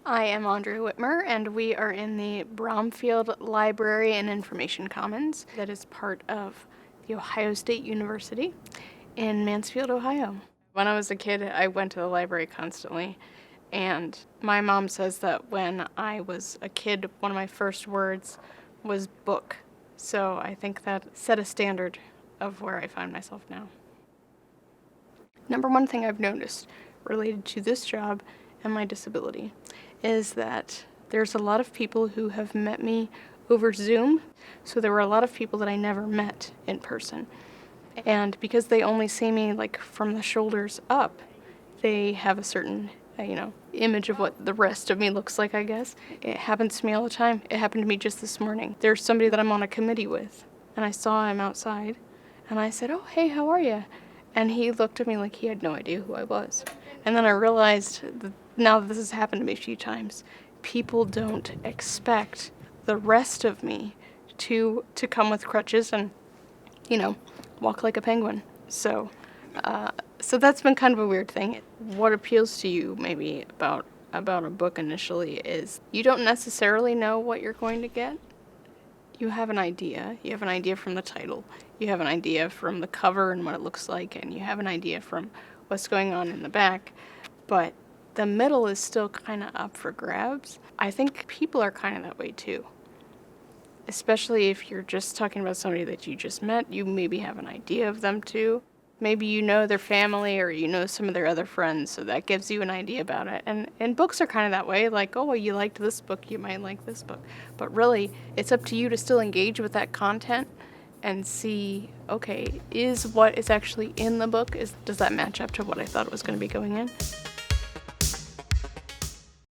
I am Audrey Whitmer, and we are in the Bromfield Library and Information Commons that is part of The Ohio State University in Mansfield, Ohio. When I was a kid, I went to the library constantly, and my mom says that when I was a kid, one of my first words was book. So I think that set a standard of where I find myself now. Number one thing I've noticed related to this job and my disability is that there's a lot of people who have met me over Zoom. So there were a lot of people that I never met in person. And because they only see me like from the shoulders up, they have a certain, image of what the rest of me looks like, I guess. It happens to me all the time. It happened to me just this morning. There's somebody that I'm on a committee with, and I saw him outside, and I said, "Oh, hey, how are you?" And he looked at me like he had no idea who I was. And then I realized that now that this has happened to me a few times, people don't expect the rest of me to come with crutches and, walk like a penguin. So that's been kind of a weird thing. What appeals to you maybe about a book initially is you don't necessarily know what you're going to get. You have an idea. You have an idea from the title. You have an idea from the cover and what it looks like, and you have an idea from what's going on in the back. But the middle is still kind of up for grabs. I think people are kind of that way too. Especially if you're just talking about somebody that you just met, you maybe have an idea of them too. Maybe you know their family or you know some of their other friends, so that gives you an idea about it. And books are kind of that way, like, oh, well, you liked this book, you might like this book. But really, it's up to you to still engage with that content and see, okay, is what is actually in the book, does that match up to what I thought it was going to be going in?